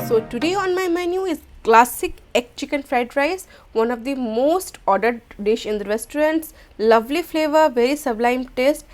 So today on my menu is classic egg chicken fried rice, one of the most ordered dish in the restaurants. Lovely flavor, very sublime taste,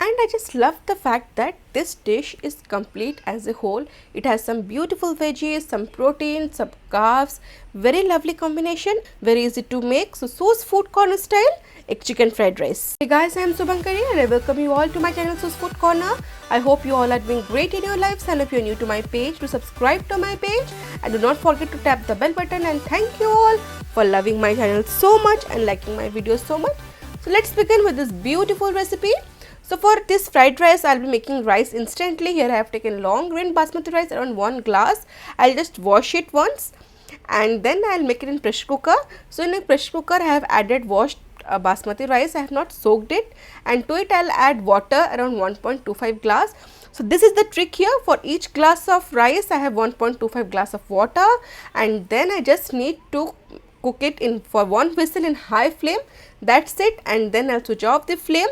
and I just love the fact that this dish is complete as a whole. It has some beautiful veggies, some protein, some carbs, very lovely combination, very easy to make. So So's Food Corner style egg chicken fried rice. Hey guys, I am Subankari and I welcome you all to my channel So's Food Corner. I hope you all are doing great in your lives, and if you are new to my page, to subscribe to my page and do not forget to tap the bell button. And thank you all for loving my channel so much and liking my videos so much. So let's begin with this beautiful recipe. So for this fried rice, I'll be making rice instantly. Here I have taken long grain basmati rice, around 1 glass. I'll just wash it once and then I'll make it in pressure cooker. So in a pressure cooker, I have added washed basmati rice. I have not soaked it, and to it I'll add water around 1.25 glass. So this is the trick here. For each glass of rice, I have 1.25 glass of water, and then I just need to cook it in for 1 whistle in high flame. That's it, and then I'll switch off the flame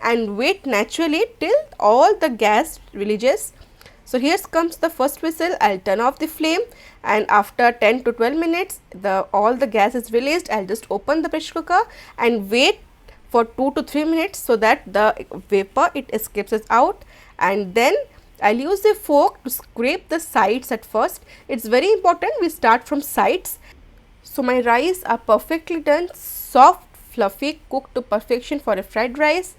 and wait naturally till all the gas releases. So here comes the first whistle. I'll turn off the flame, and after 10 to 12 minutes all the gas is released. I'll just open the pressure cooker and wait for 2 to 3 minutes so that the vapor it escapes out, and then I'll use a fork to scrape the sides at first. It's very important we start from sides. So my rice are perfectly done, soft, fluffy, cooked to perfection for a fried rice.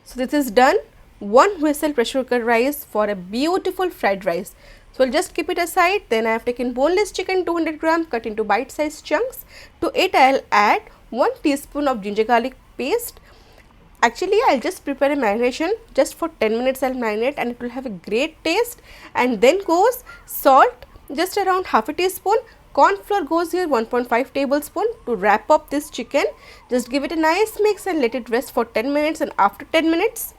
So this is done. 1 whistle pressure cooker rice for a beautiful fried rice. So I'll just keep it aside. Then I have taken boneless chicken 200 gram cut into bite-sized chunks. To it I'll add 1 teaspoon of ginger garlic paste. Actually I'll just prepare a marination just for 10 minutes. I'll marinate and it will have a great taste. And then goes salt, just around half a teaspoon. Corn flour goes here 1.5 tablespoon to wrap up this chicken. Just give it a nice mix and let it rest for 10 minutes, and after 10 minutes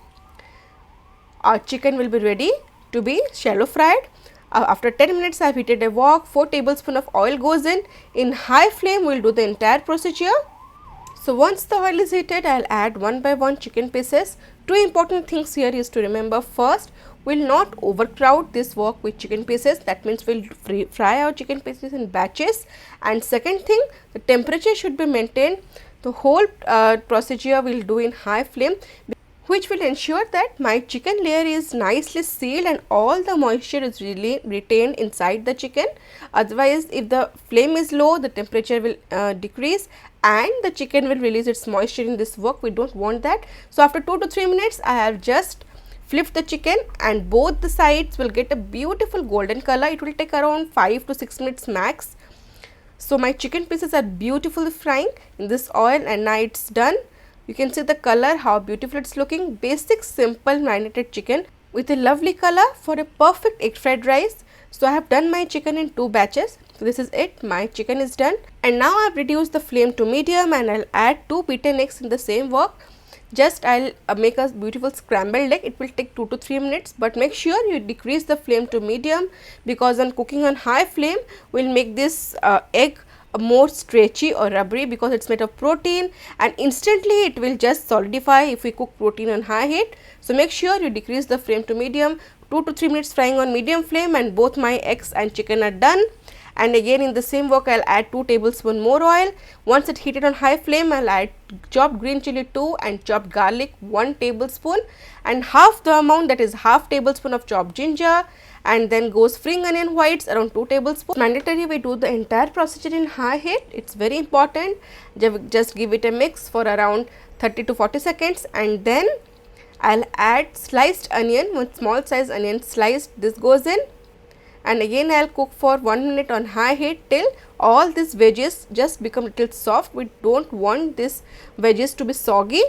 our chicken will be ready to be shallow fried. After 10 minutes I have heated a wok. 4 tablespoons of oil goes in high flame. We will do the entire procedure. So once the oil is heated, I'll add one by one chicken pieces. 2 important things here is to remember. First, we'll not overcrowd this wok with chicken pieces. That means we'll fry our chicken pieces in batches. And second thing, the temperature should be maintained. The whole procedure we'll do in high flame, which will ensure that my chicken layer is nicely sealed and all the moisture is really retained inside the chicken. Otherwise, if the flame is low, the temperature will decrease and the chicken will release its moisture in this wok. We don't want that. So after 2 to 3 minutes, I have just flipped the chicken and both the sides will get a beautiful golden color. It will take around 5 to 6 minutes max. So my chicken pieces are beautifully frying in this oil, and now it's done. You can see the color, how beautiful it's looking. Basic simple marinated chicken with a lovely color for a perfect egg fried rice. So I have done my chicken in 2 batches. So this is it, my chicken is done, and now I have reduced the flame to medium and I'll add 2 beaten eggs in the same wok. Just I'll make a beautiful scrambled egg. It will take 2 to 3 minutes, but make sure you decrease the flame to medium, because on cooking on high flame will make this egg more stretchy or rubbery, because it's made of protein and instantly it will just solidify if we cook protein on high heat. So make sure you decrease the flame to medium. 2 to 3 minutes frying on medium flame and both my eggs and chicken are done. And again in the same wok I'll add 2 tablespoons more oil. Once it heated on high flame, I'll add chopped green chilli 2 and chopped garlic 1 tablespoon and half the amount, that is half tablespoon of chopped ginger, and then goes spring onion whites around 2 tablespoons. Mandatory we do the entire procedure in high heat. It's very important. Just give it a mix for around 30 to 40 seconds, and then I'll add sliced onion, 1 small size onion sliced. This goes in, and again I'll cook for 1 minute on high heat till all these veggies just become little soft. We don't want this veggies to be soggy.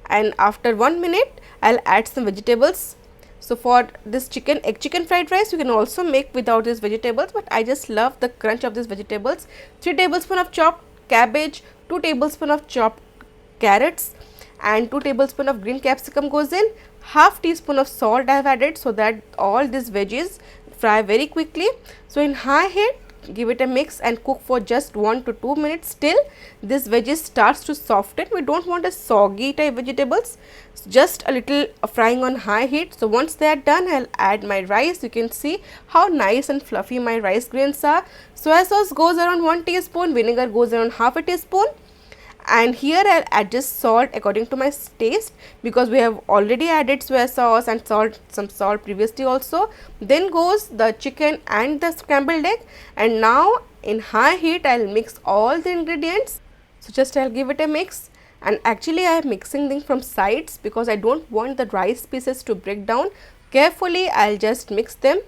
And after 1 minute I'll add some vegetables. So for this egg chicken fried rice, you can also make without these vegetables, but I just love the crunch of these vegetables. 3 tablespoons of chopped cabbage, 2 tablespoons of chopped carrots and 2 tablespoons of green capsicum goes in. Half teaspoon of salt I have added so that all these veggies fry very quickly. So in high heat give it a mix and cook for just 1 to 2 minutes till this veggie starts to soften. We don't want a soggy type vegetables, just a little frying on high heat. So once they are done, I'll add my rice. You can see how nice and fluffy my rice grains are. Soya sauce goes around 1 teaspoon, vinegar goes around half a teaspoon, and here I'll adjust salt according to my taste, because we have already added soya sauce and some salt previously also. Then goes the chicken and the scrambled egg, and now in high heat I'll mix all the ingredients. So just I'll give it a mix, and actually I am mixing them from sides because I don't want the rice pieces to break down. Carefully I'll just mix them.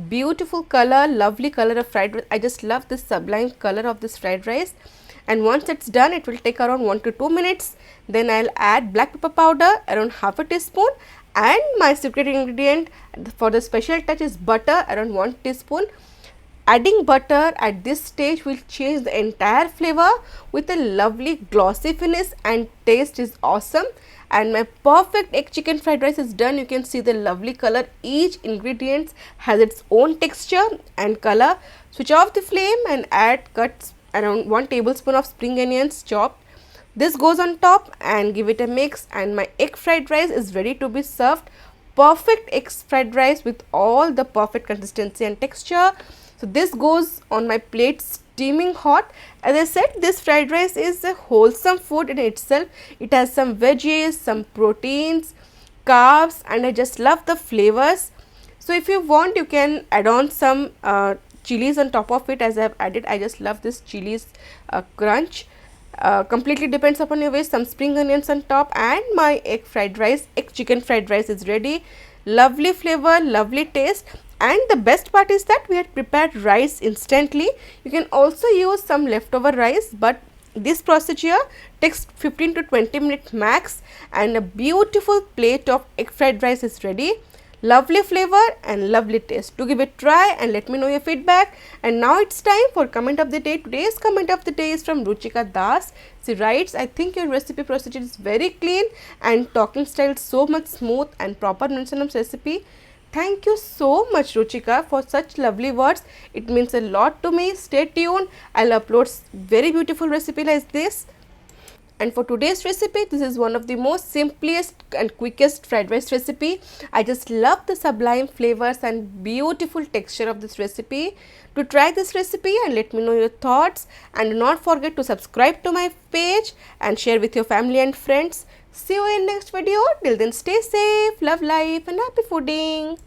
Beautiful color, lovely color of fried rice. I just love this sublime color of this fried rice. And once it's done, it will take around 1 to 2 minutes. Then I'll add black pepper powder around half a teaspoon, and my secret ingredient for the special touch is butter around 1 teaspoon. Adding butter at this stage will change the entire flavor with a lovely glossy finish, and taste is awesome. And my perfect egg chicken fried rice is done. You can see the lovely color. Each ingredient has its own texture and color. Switch off the flame and add cuts around 1 tablespoon of spring onions chopped. This goes on top and give it a mix, and my egg fried rice is ready to be served. Perfect egg fried rice with all the perfect consistency and texture. So this goes on my plate steaming hot. As I said, this fried rice is a wholesome food in itself. It has some veggies, some proteins, carbs, and I just love the flavors. So if you want, you can add on some chilies on top of it, as I have added. I just love this chilies crunch. Completely depends upon your wish. Some spring onions on top, and my egg chicken fried rice is ready. Lovely flavor, lovely taste, and the best part is that we had prepared rice instantly. You can also use some leftover rice, but this procedure takes 15 to 20 minutes max, and a beautiful plate of egg fried rice is ready. Lovely flavor and lovely taste. Do give it a try and let me know your feedback. And now it's time for comment of the day. Today's comment of the day is from Ruchika Das. She writes, I think your recipe procedure is very clean and talking style so much smooth and proper mention of recipe. Thank you so much, Ruchika, for such lovely words. It means a lot to me. Stay tuned. I'll upload very beautiful recipe like this. And for today's recipe, this is one of the most simplest and quickest fried rice recipe. I just love the sublime flavors and beautiful texture of this recipe. To try this recipe and let me know your thoughts, and do not forget to subscribe to my page and share with your family and friends. See you in next video. Till then, stay safe, love life, and happy fooding.